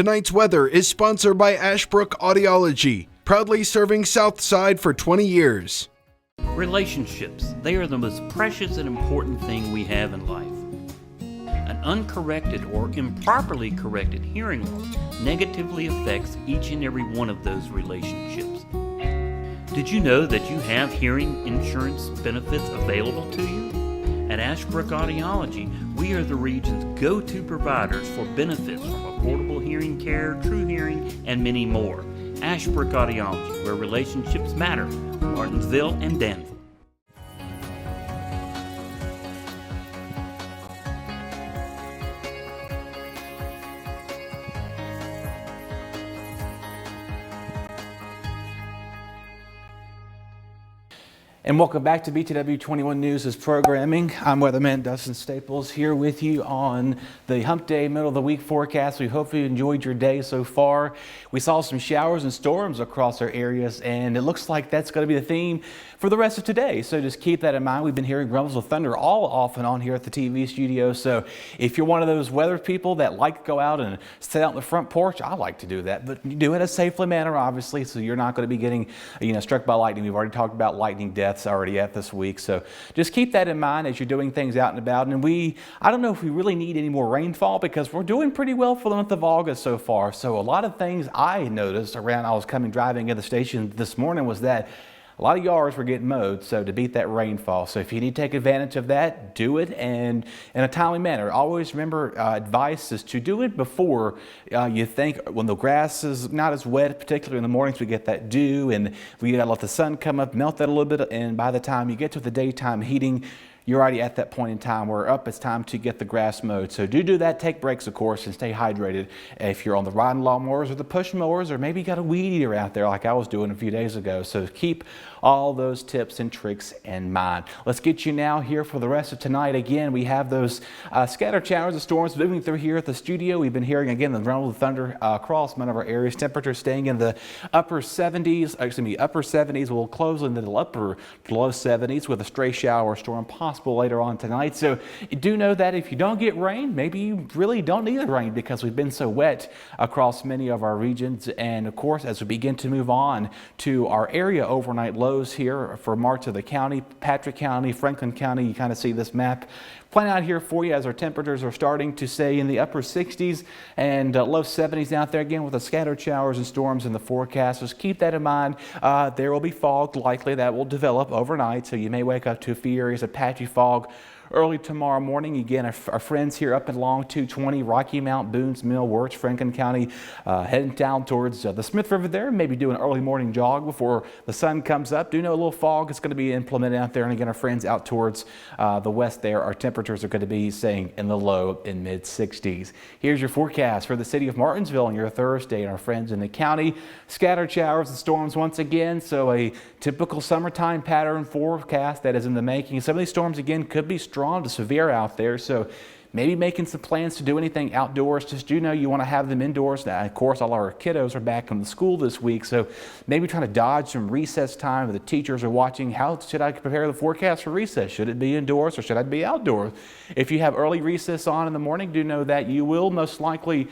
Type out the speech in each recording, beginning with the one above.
Tonight's weather is sponsored by Ashbrook Audiology, proudly serving Southside for 20 years. Relationships, they are the most precious and important thing we have in life. An uncorrected or improperly corrected hearing loss negatively affects each and every one of those relationships. Did you know that you have hearing insurance benefits available to you? At Ashbrook Audiology, we are the region's go-to providers for benefits from affordable hearing care, true hearing, and many more. Ashbrook Audiology, where relationships matter, Martinsville and Danville. And welcome back to BTW21 News' programming. I'm Weatherman Dustin Staples here with you on the Hump Day middle of the week forecast. We hope you enjoyed your day so far. We saw some showers and storms across our areas, and it looks like that's going to be the theme for the rest of today. So just keep that in mind. We've been hearing rumbles of thunder all off and on here at the TV studio. So if you're one of those weather people that like to go out and sit out on the front porch, I like to do that, but you do it in a safely manner, obviously, so you're not going to be getting, struck by lightning. We've already talked about lightning deaths already at this week. So just keep that in mind as you're doing things out and about. And I don't know if we really need any more rainfall because we're doing pretty well for the month of August so far. So a lot of things I noticed around, I was driving in the station this morning, was that a lot of yards were getting mowed, so to beat that rainfall. So if you need to take advantage of that, do it, and in a timely manner. Always remember, advice is to do it before you think, when the grass is not as wet, particularly in the mornings. We get that dew, and we gotta let the sun come up, melt that a little bit, and by the time you get to the daytime heating, you're already at that point in time where it's time to get the grass mowed. So do that. Take breaks, of course, and stay hydrated. If you're on the riding lawnmowers or the push mowers, or maybe you got a weed eater out there like I was doing a few days ago. So keep all those tips and tricks in mind. Let's get you now here for the rest of tonight. Again, we have those scattered showers of storms moving through here at the studio. We've been hearing again the rumble of thunder across many of our areas. Temperatures staying in the upper 70s. We'll close into the upper to low 70s with a stray shower or storm possible later on tonight. So you do know that if you don't get rain, maybe you really don't need the rain because we've been so wet across many of our regions. And of course, as we begin to move on to our area overnight lows here for parts of the county, Patrick County, Franklin County, you kind of see this map playing out here for you as our temperatures are starting to stay in the upper 60s and low 70s out there again with the scattered showers and storms in the forecast. Just keep that in mind. There will be fog likely that will develop overnight, so you may wake up to a few areas of patchy fog early tomorrow morning. Again, our friends here up and along 220, Rocky Mount, Boones Mill, Wirtz, Franklin County, heading down towards the Smith River there, maybe do an early morning jog before the sun comes up. Do know a little fog is going to be implemented out there. And again, our friends out towards the west there, our temperatures are going to be staying in the low and mid 60s. Here's your forecast for the city of Martinsville on your Thursday, and our friends in the county. Scattered showers and storms once again, so a typical summertime pattern forecast that is in the making. Some of these storms again could be strong to severe out there, so maybe making some plans to do anything outdoors. Just do know you want to have them indoors. Now, of course, all our kiddos are back in the school this week, so maybe trying to dodge some recess time. The teachers are watching. How should I prepare the forecast for recess? Should it be indoors or should I be outdoors? If you have early recess on in the morning, do know that you will most likely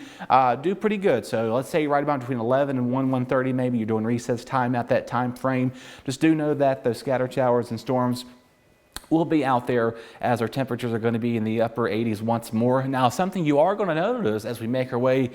do pretty good. So let's say right about between 11 and 1:30, maybe you're doing recess time at that time frame. Just do know that those scattered showers and storms will be out there as our temperatures are going to be in the upper 80s once more. Now, something you are going to notice as we make our way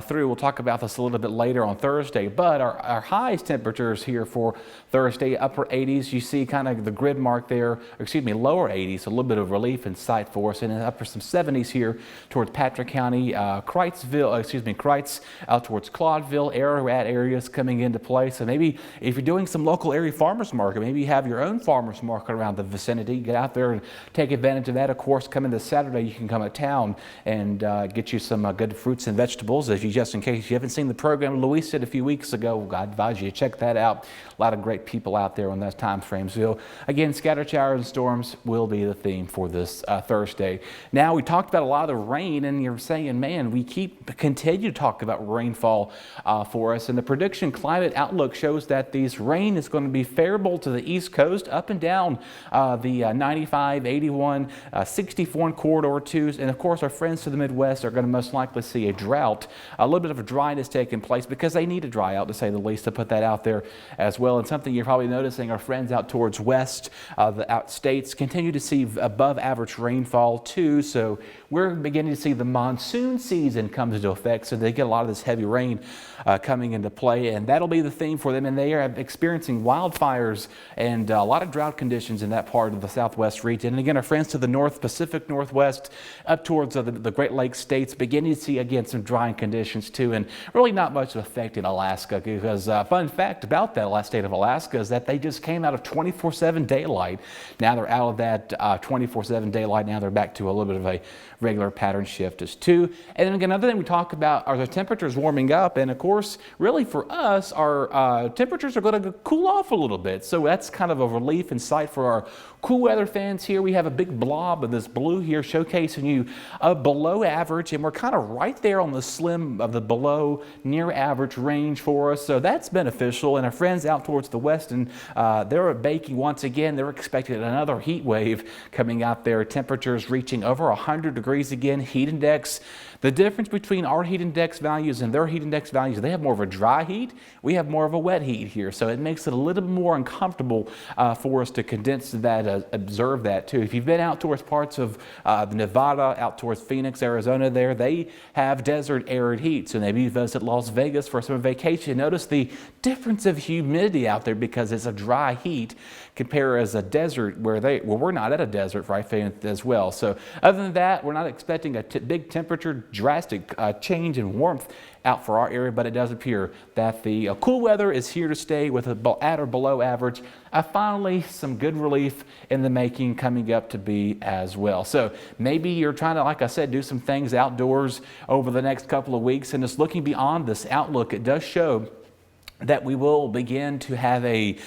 through, we'll talk about this a little bit later on Thursday, but our highest temperatures here for Thursday, upper 80s, you see kind of the grid mark there, lower 80s, a little bit of relief in sight for us, and upper some 70s here towards Patrick County, Kreitz out towards Claudeville, Ararat areas coming into play. So maybe if you're doing some local area farmers market, maybe you have your own farmers market around the vicinity. Get out there and take advantage of that. Of course, coming this Saturday, you can come to town and get you some good fruits and vegetables. Just in case you haven't seen the program Louise did a few weeks ago, I advise you to check that out. A lot of great people out there on that time frame. So again, scattered showers and storms will be the theme for this Thursday. Now, we talked about a lot of the rain, and you're saying, man, we continue to talk about rainfall for us. And the prediction climate outlook shows that this rain is going to be favorable to the East Coast, up and down the the 95, 81, 64 in corridor 2s, and of course our friends to the Midwest are going to most likely see a drought, a little bit of a dryness taking place because they need to dry out, to say the least, to put that out there as well. And something you're probably noticing, our friends out towards west, the out states continue to see above average rainfall too, so we're beginning to see the monsoon season come into effect, so they get a lot of this heavy rain coming into play, and that'll be the theme for them. And they are experiencing wildfires and a lot of drought conditions in that part of the southwest region. And again, our friends to the north, Pacific Northwest, up towards the Great Lakes states, beginning to see again some drying conditions too, and really not much effect in Alaska, because fun fact about that last state of Alaska is that they just came out of 24/7 daylight. Now they're out of that 24/7 daylight. Now they're back to a little bit of a regular pattern shift as too. And then again, another thing we talk about are the temperatures warming up, and of course, really for us, our temperatures are going to cool off a little bit. So that's kind of a relief in sight for our cool weather fans here. We have a big blob of this blue here showcasing you below average, and we're kind of right there on the slim of the below near average range for us. So that's beneficial. And our friends out towards the west, and they're baking once again. They're expecting another heat wave coming out there. Temperatures reaching over 100 degrees again. Heat index. The difference between our heat index values and their heat index values, they have more of a dry heat. We have more of a wet heat here. So it makes it a little more uncomfortable for us to condense that, observe that too. If you've been out towards parts of Nevada, out towards Phoenix, Arizona there, they have desert arid heat. So maybe you visit Las Vegas for some vacation. Notice the difference of humidity out there because it's a dry heat compared as a desert where we're not at a desert, right, as well. So other than that, we're not expecting a big temperature drastic change in warmth out for our area, but it does appear that the cool weather is here to stay with at or below average. Finally, some good relief in the making coming up to be as well. So maybe you're trying to, like I said, do some things outdoors over the next couple of weeks, and just looking beyond this outlook, it does show that we will begin to have a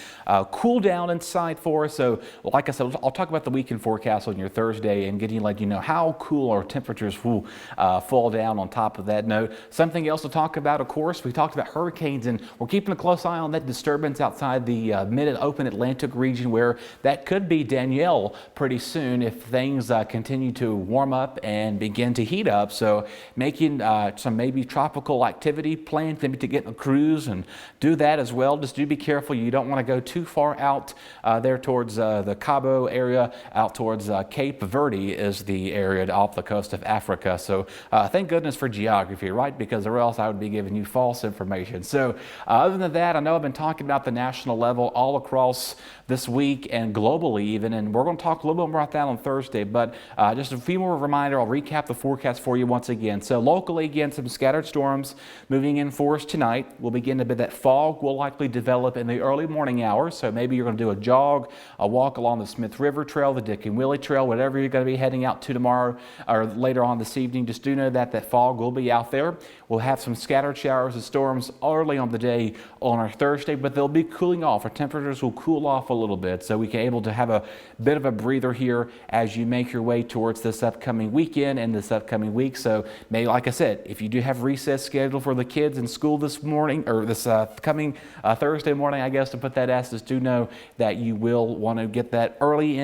cool down in sight for us. So like I said, I'll talk about the weekend forecast on your Thursday and let you know how cool our temperatures will fall down on top of that note. Something else to talk about, of course, we talked about hurricanes, and we're keeping a close eye on that disturbance outside the mid and open Atlantic region, where that could be Danielle pretty soon if things continue to warm up and begin to heat up. So making some maybe tropical activity planned, maybe to get on a cruise and do that as well. Just do be careful. You don't want to go too far out there towards the Cabo area, out towards Cape Verde is the area off the coast of Africa. So thank goodness for geography, right? Because or else I would be giving you false information. So other than that, I know I've been talking about the national level all across this week and globally even, and we're going to talk a little bit more about that on Thursday, but just a few more reminder. I'll recap the forecast for you once again. So locally, again, some scattered storms moving in for us tonight. We'll begin to be that fog will likely develop in the early morning hours. So maybe you're going to do a jog, a walk along the Smith River Trail, the Dick and Willie Trail, whatever you're going to be heading out to tomorrow or later on this evening. Just do know that that fog will be out there. We'll have some scattered showers and storms early on the day on our Thursday, but they'll be cooling off. Our temperatures will cool off a little bit, so we can able to have a bit of a breather here as you make your way towards this upcoming weekend and this upcoming week. So maybe, like I said, if you do have recess scheduled for the kids in school this morning or this coming Thursday morning, I guess to put that as, just do know that you will want to get that early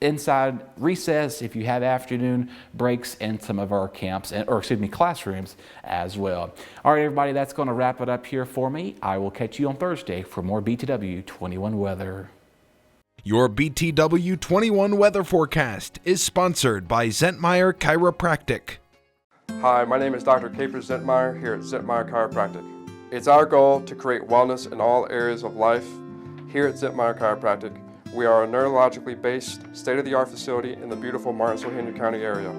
inside recess if you have afternoon breaks in some of our camps, or excuse me, classrooms as well. All right, everybody, that's going to wrap it up here for me. I will catch you on Thursday for more BTW21 weather. Your BTW21 weather forecast is sponsored by Zentmeyer Chiropractic. Hi, my name is Dr. Caper Zentmeyer here at Zentmeyer Chiropractic. It's our goal to create wellness in all areas of life. Here at Zentmeyer Chiropractic, we are a neurologically based, state-of-the-art facility in the beautiful Martinsville-Henry County area.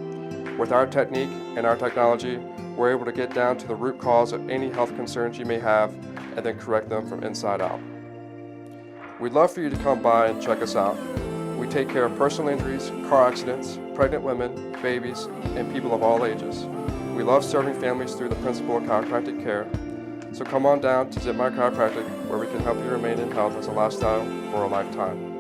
With our technique and our technology, we're able to get down to the root cause of any health concerns you may have and then correct them from inside out. We'd love for you to come by and check us out. We take care of personal injuries, car accidents, pregnant women, babies, and people of all ages. We love serving families through the principle of chiropractic care. So come on down to Zentmeyer Chiropractic, where we can help you remain in health as a lifestyle for a lifetime.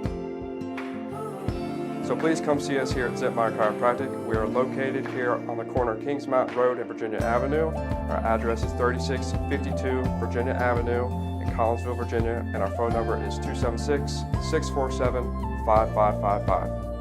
So please come see us here at Zentmeyer Chiropractic. We are located here on the corner of Kings Mountain Road and Virginia Avenue. Our address is 3652 Virginia Avenue in Collinsville, Virginia, and our phone number is 276-647-4649. 5555.